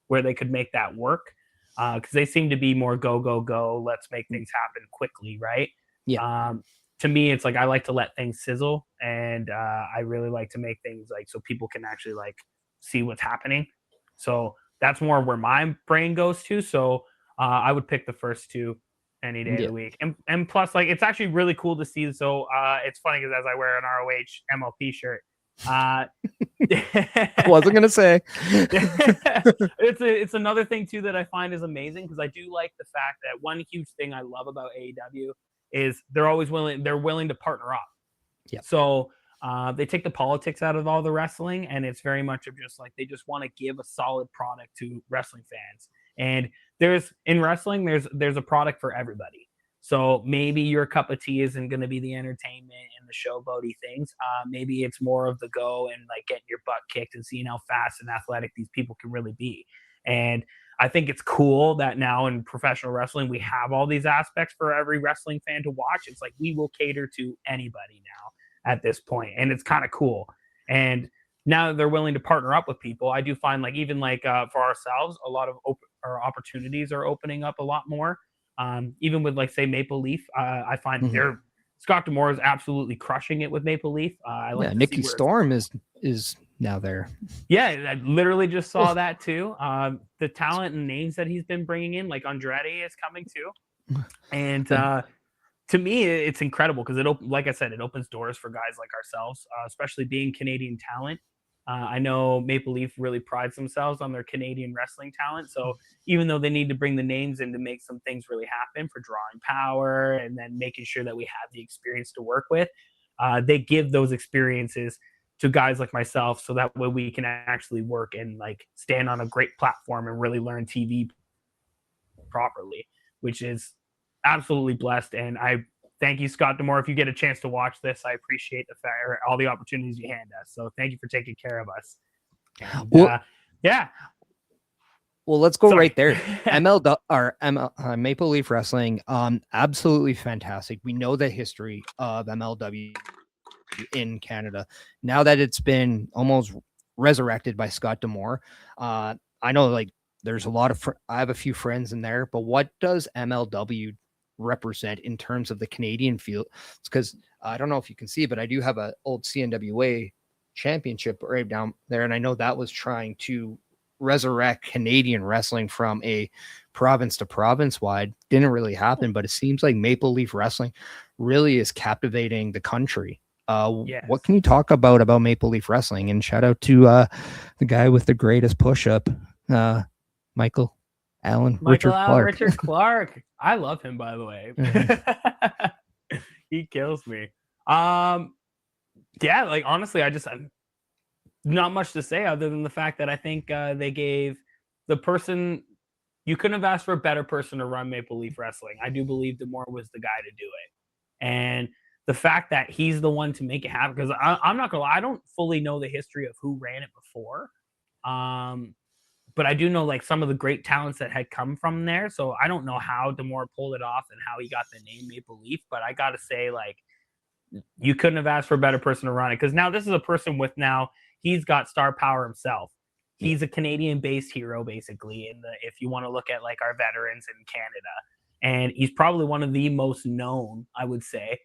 S2: where they could make that work because they seem to be more go go go. Let's make things happen quickly, right?
S1: Yeah.
S2: To me, it's like I like to let things sizzle, and I really like to make things like so people can actually like see what's happening. So that's more where my brain goes to. So I would pick the first two any day of the week. And plus, like, it's actually really cool to see. So it's funny because as I wear an ROH MLP shirt,
S1: I wasn't gonna say
S2: it's another thing too that I find is amazing because I do like the fact that one huge thing I love about AEW is they're willing to partner up.
S1: Yeah.
S2: So they take the politics out of all the wrestling, and it's very much of just like they just want to give a solid product to wrestling fans. And in wrestling, there's a product for everybody. So maybe your cup of tea isn't going to be the entertainment and the showboaty things. Maybe it's more of the go and like getting your butt kicked and seeing how fast and athletic these people can really be. And I think it's cool that now in professional wrestling, we have all these aspects for every wrestling fan to watch. It's like we will cater to anybody now at this point, and it's kind of cool. And now that they're willing to partner up with people, I do find like even like for ourselves, a lot of our opportunities are opening up a lot more. Even with like say Maple Leaf, I find Scott D'Amore is absolutely crushing it with Maple Leaf. I like
S1: Nikki Storm is now there.
S2: Yeah, I literally just saw that too. The talent and names that he's been bringing in, like Andrade, is coming too. And to me, it's incredible because like I said, it opens doors for guys like ourselves, especially being Canadian talent. I know Maple Leaf really prides themselves on their Canadian wrestling talent. So even though they need to bring the names in to make some things really happen for drawing power and then making sure that we have the experience to work with, they give those experiences to guys like myself so that way we can actually work and like stand on a great platform and really learn TV properly, which is absolutely blessed. And I thank you, Scott D'Amore. If you get a chance to watch this, I appreciate the fact or all the opportunities you hand us. So thank you for taking care of us. And, yeah.
S1: Well, let's go right there. Maple Leaf Wrestling, absolutely fantastic. We know the history of MLW in Canada. Now that it's been almost resurrected by Scott D'Amore, I know like there's a lot of I have a few friends in there, but what does MLW represent in terms of the Canadian field? It's because I don't know if you can see, but I do have an old CNWA championship right down there, and I know that was trying to resurrect Canadian wrestling from a province to province wide. Didn't really happen, but it seems like Maple Leaf Wrestling really is captivating the country.
S2: Yes.
S1: What can you talk about Maple Leaf Wrestling? And shout out to the guy with the greatest push-up, Michael Allen Richard
S2: Clark. I love him, by the way. He kills me. Yeah, like honestly, I'm not much to say other than the fact that I think they gave the person you couldn't have asked for a better person to run Maple Leaf Wrestling. I do believe D'Amore was the guy to do it, and the fact that he's the one to make it happen, because I'm not gonna lie, I don't fully know the history of who ran it before, but I do know like some of the great talents that had come from there. So I don't know how Demore pulled it off and how he got the name Maple Leaf, but I gotta say, like, you couldn't have asked for a better person to run it, because now this is a person with he's got star power himself. He's a Canadian-based hero, basically. If you want to look at like our veterans in Canada, and he's probably one of the most known, I would say,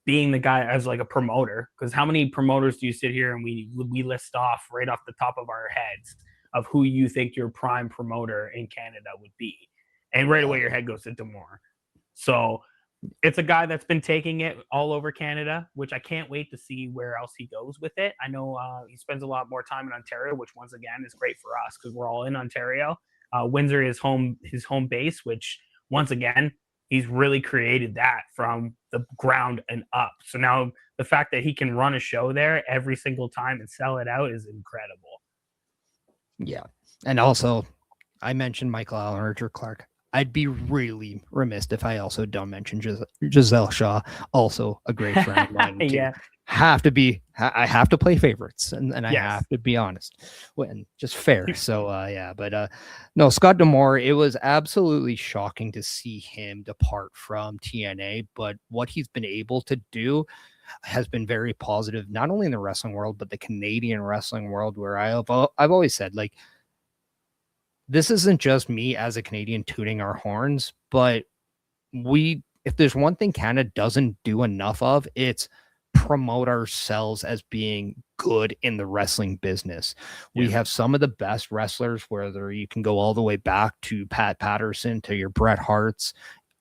S2: being the guy as like a promoter. Because how many promoters do you sit here and we list off right off the top of our heads of who you think your prime promoter in Canada would be, and right away your head goes to Demore. So it's a guy that's been taking it all over Canada, which I can't wait to see where else he goes with it. I know he spends a lot more time in Ontario, which once again is great for us because we're all in Ontario. Windsor is his home base, which once again, he's really created that from the ground and up. So now the fact that he can run a show there every single time and sell it out is incredible.
S1: Yeah. And also, I mentioned Michael Allen, Richard Clark. I'd be really remiss if I also don't mention Giselle Shaw, also a great friend of mine.
S2: Yeah.
S1: I have to play favorites, and I have to be honest and just fair. So but no, Scott D'Amore, it was absolutely shocking to see him depart from TNA, but what he's been able to do has been very positive, not only in the wrestling world, but the Canadian wrestling world, where I've always said, like, this isn't just me as a Canadian tooting our horns, but if there's one thing Canada doesn't do enough of, it's promote ourselves as being good in the wrestling business. Yeah. We have some of the best wrestlers, whether you can go all the way back to Pat Patterson, to your Bret Harts,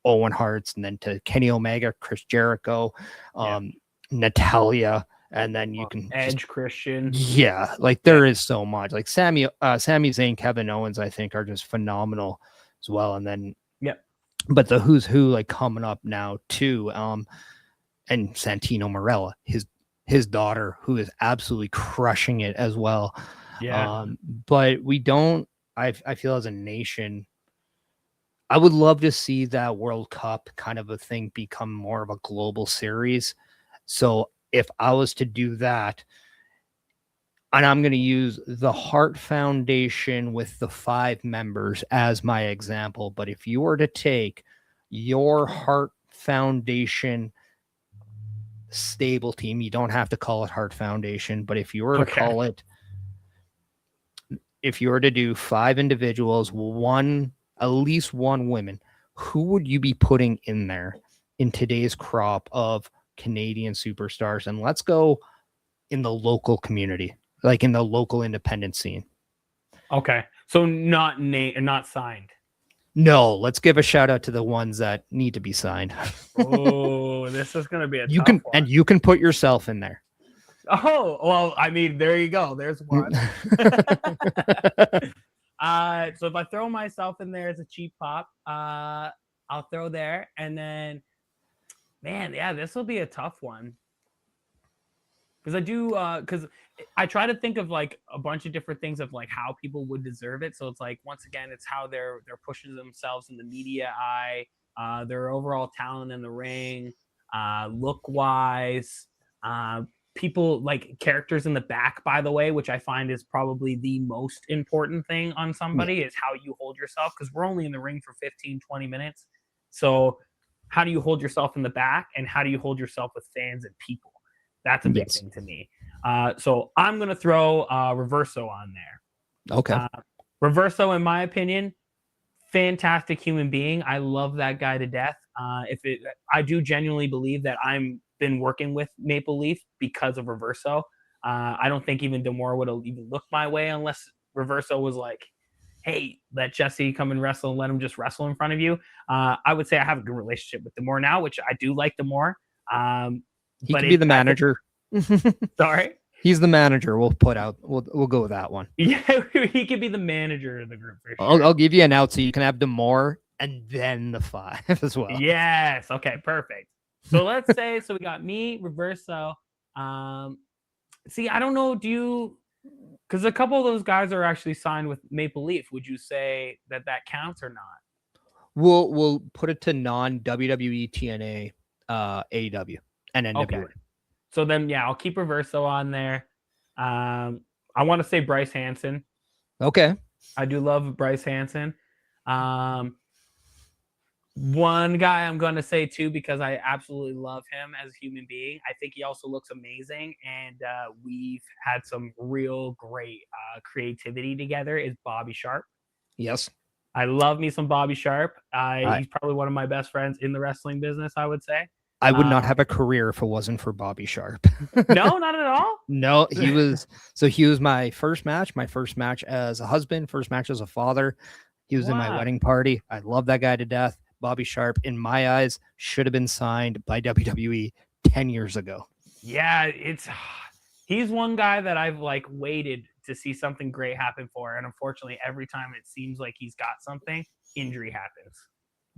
S1: Owen Harts, and then to Kenny Omega, Chris Jericho, Natalia. And then you can
S2: Edge, Christian.
S1: Yeah, like there is so much. Like Sami Zayn, Kevin Owens, I think, are just phenomenal as well. And then but the who's who like coming up now too. And Santino Marella, his daughter, who is absolutely crushing it as well.
S2: Yeah.
S1: But we don't. I feel as a nation, I would love to see that World Cup kind of a thing become more of a global series. So if I was to do that, and I'm going to use the Hart Foundation with the 5 members as my example, but if you were to take your Hart Foundation stable team, you don't have to call it Hart Foundation, but if you were to call it, if you were to do 5 individuals, at least one woman, who would you be putting in there in today's crop of Canadian superstars? And let's go in the local community, like in the local independent scene.
S2: Okay, so not signed.
S1: No, let's give a shout out to the ones that need to be signed.
S2: Oh, this is gonna be
S1: you can one. And you can put yourself in there.
S2: Oh, well, I mean, there you go. There's one. So if I throw myself in there as a cheap pop, I'll throw there, and then, man, yeah, this will be a tough one. Because I try to think of like a bunch of different things of like how people would deserve it. So it's like, once again, it's how they're pushing themselves in the media eye, their overall talent in the ring, look wise, people like characters in the back, by the way, which I find is probably the most important thing on somebody is how you hold yourself. Because we're only in the ring for 15, 20 minutes. So how do you hold yourself in the back, and how do you hold yourself with fans and people? That's a big thing to me. So I'm going to throw Reverso on there.
S1: Okay.
S2: Reverso, in my opinion, fantastic human being. I love that guy to death. I do genuinely believe that I'm been working with Maple Leaf because of Reverso. I don't think even D'Amore would have even looked my way unless Reverso was like, hey, let Jesse come and wrestle and let him just wrestle in front of you. I would say I have a good relationship with D'Amore now, which I do like D'Amore.
S1: He could be the manager.
S2: Sorry?
S1: He's the manager. We'll go with that one.
S2: Yeah, he could be the manager of the group for sure.
S1: I'll give you an out so you can have D'Amore and then the 5 as well.
S2: Yes. Okay, perfect. So let's say, we got me, Reverso. See, I don't know, because a couple of those guys are actually signed with Maple Leaf. Would you say that counts or not?
S1: We'll put it to non-WWE TNA AEW and NWA.
S2: Okay. So then, I'll keep Reverso on there. I want to say Bryce Hansen.
S1: Okay.
S2: I do love Bryce Hanson. One guy I'm going to say too, because I absolutely love him as a human being. I think he also looks amazing, and we've had some real great creativity together. Is Bobby Sharp.
S1: Yes.
S2: I love me some Bobby Sharp.
S1: I
S2: He's probably one of my best friends in the wrestling business, I would say.
S1: I would not have a career if it wasn't for Bobby Sharp.
S2: No, not at all.
S1: No, he was my first match as a husband, first match as a father. He was in my wedding party. I love that guy to death. Bobby Sharp, in my eyes, should have been signed by WWE 10 years ago.
S2: Yeah, he's one guy that I've like waited to see something great happen for, and unfortunately, every time it seems like he's got something, injury happens,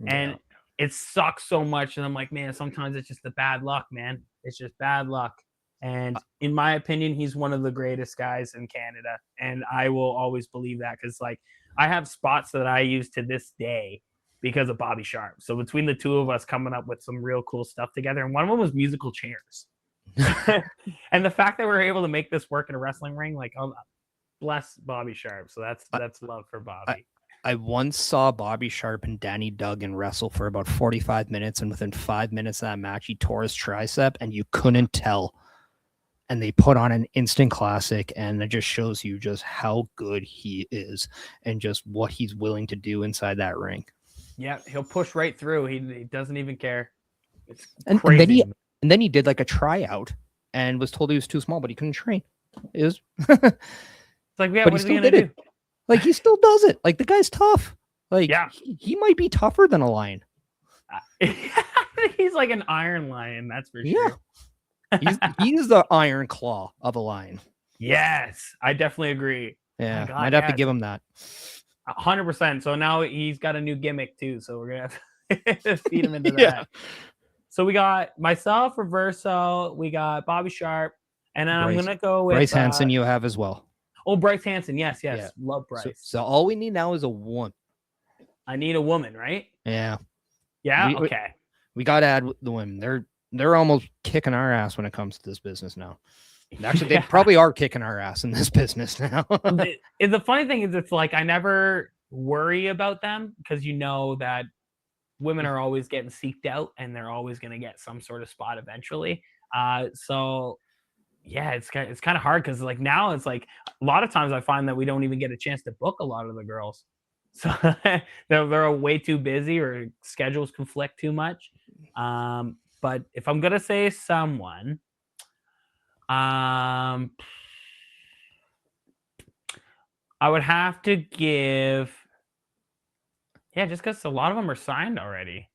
S2: and it sucks so much. And I'm like, man, sometimes it's just the bad luck, man. It's just bad luck. And in my opinion, he's one of the greatest guys in Canada, and I will always believe that because like I have spots that I use to this day because of Bobby Sharp. So between the two of us coming up with some real cool stuff together, and one of them was musical chairs. And the fact that we were able to make this work in a wrestling ring, like, oh, bless Bobby Sharp. So that's love for Bobby.
S1: I once saw Bobby Sharp and Danny Duggan wrestle for about 45 minutes, and within 5 minutes of that match, he tore his tricep, and you couldn't tell. And they put on an instant classic, and it just shows you just how good he is and just what he's willing to do inside that ring.
S2: Yeah, he'll push right through. He doesn't even care. It's
S1: and
S2: crazy.
S1: And then he did like a tryout and was told he was too small, but he couldn't train. It was
S2: it's like, yeah, what is he gonna do?
S1: Like, he still does it. Like, the guy's tough. Like,
S2: yeah,
S1: he might be tougher than a lion.
S2: He's like an iron lion, that's for sure.
S1: He's the iron claw of a lion.
S2: Yes, I definitely agree.
S1: Yeah, I'd have to give him that.
S2: 100%. So now he's got a new gimmick too. So we're gonna have to feed him into that. So we got myself, Reverso, we got Bobby Sharp, and then I'm gonna go with
S1: Bryce Hanson. You have as well.
S2: Oh, Bryce Hanson. Yes. Yeah. Love Bryce.
S1: So all we need now is a woman.
S2: I need a woman, right?
S1: Yeah.
S2: Yeah. Okay.
S1: We got to add the women. They're almost kicking our ass when it comes to this business now. Actually, they probably are kicking our ass in this business now.
S2: The funny thing is, it's like I never worry about them because you know that women are always getting seeked out and they're always going to get some sort of spot eventually. So yeah, it's kind of hard because like now it's like a lot of times I find that we don't even get a chance to book a lot of the girls. So they're way too busy or schedules conflict too much. But if I'm gonna say someone, I would have to give, just because a lot of them are signed already.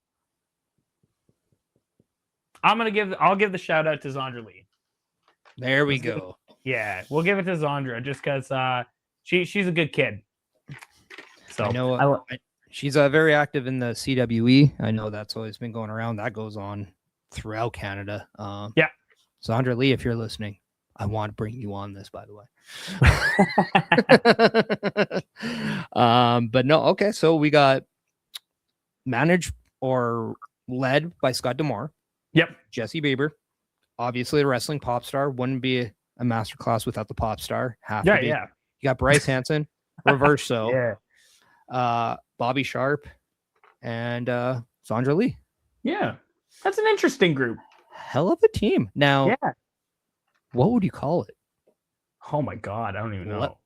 S2: I'll give the shout out to Zandra Lee.
S1: There we go.
S2: Yeah, we'll give it to Zandra just because she's a good kid. So
S1: I know she's very active in the CWE. I know that's always been going around. That goes on throughout Canada.
S2: Yeah.
S1: Zandra Lee, if you're listening, I want to bring you on this, by the way. But no, okay. So we got managed or led by Scott D'Amore.
S2: Yep.
S1: Jesse Bieber, obviously a wrestling pop star. Wouldn't be a masterclass without the pop star.
S2: Yeah.
S1: You got Bryce Hanson, Reverso.
S2: Yeah.
S1: Bobby Sharp, and Zandra Lee.
S2: Yeah, that's an interesting group.
S1: Hell of a team. Now, what would you call it?
S2: Oh my God, I don't even know.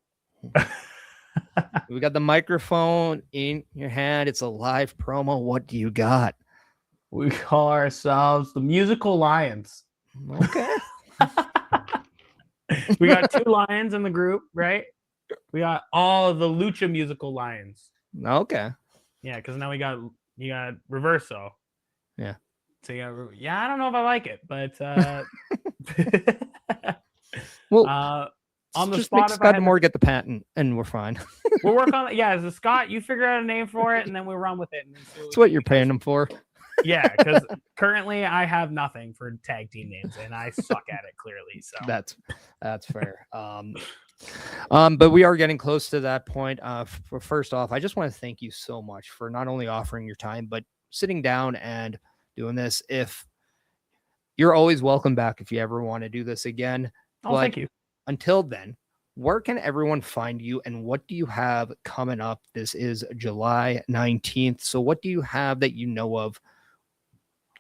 S1: We got the microphone in your hand. It's a live promo. What do you got?
S2: We call ourselves the Musical Lions.
S1: Okay.
S2: We got 2 lions in the group, right? We got all the Lucha Musical Lions.
S1: Okay.
S2: Yeah, because now you got Reverso.
S1: Yeah.
S2: So I don't know if I like it, but
S1: well,
S2: on the
S1: just
S2: spot,
S1: make Scott D'Amore get the patent, and we're fine.
S2: We'll work on it. Yeah, so Scott, you figure out a name for it, and then we'll run with it.
S1: That's what you're paying him for.
S2: Yeah, because currently I have nothing for tag team names, and I suck at it clearly. So
S1: that's fair. But we are getting close to that point. First off, I just want to thank you so much for not only offering your time, but sitting down and doing this. If you're always welcome back if you ever want to do this again.
S2: Thank you.
S1: Until then, where can everyone find you and what do you have coming up? This is July 19th. So what do you have that you know of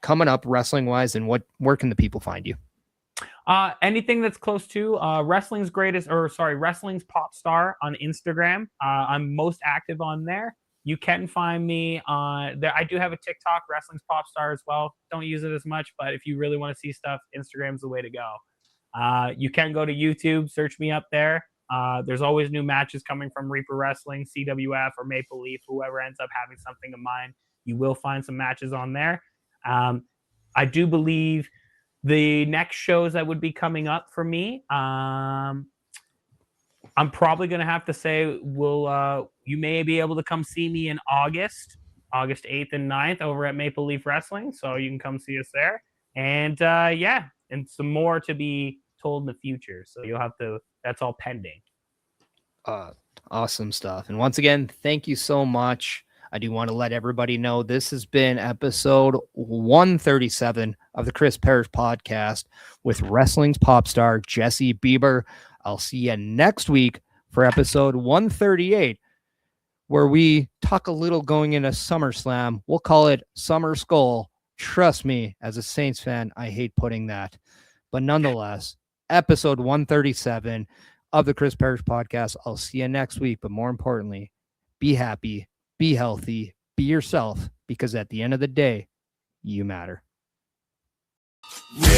S1: coming up wrestling wise, and where can the people find you?
S2: Anything that's close to wrestling's Popstar on Instagram. I'm most active on there. You can find me on there. I do have a TikTok, Wrestling's Popstar as well. Don't use it as much, but if you really want to see stuff, Instagram's the way to go. You can go to YouTube, search me up there. There's always new matches coming from Reaper Wrestling, CWF, or Maple Leaf, whoever ends up having something in mind. You will find some matches on there. I do believe the next shows that would be coming up for me, I'm probably going to have to say, you may be able to come see me in August 8th and 9th over at Maple Leaf Wrestling. So you can come see us there. And and some more to be told in the future. So that's all pending.
S1: Awesome stuff. And once again, thank you so much. I do want to let everybody know this has been episode 137 of the Chris Parrish podcast with Wrestling's Popstar, Jesse Bieber. I'll see you next week for episode 138, where we talk a little going into SummerSlam. We'll call it Summer Skull. Trust me, as a Saints fan, I hate putting that. But nonetheless, episode 137 of the Chris Parrish podcast. I'll see you next week. But more importantly, be happy, be healthy, be yourself, because at the end of the day, you matter.
S3: Yeah.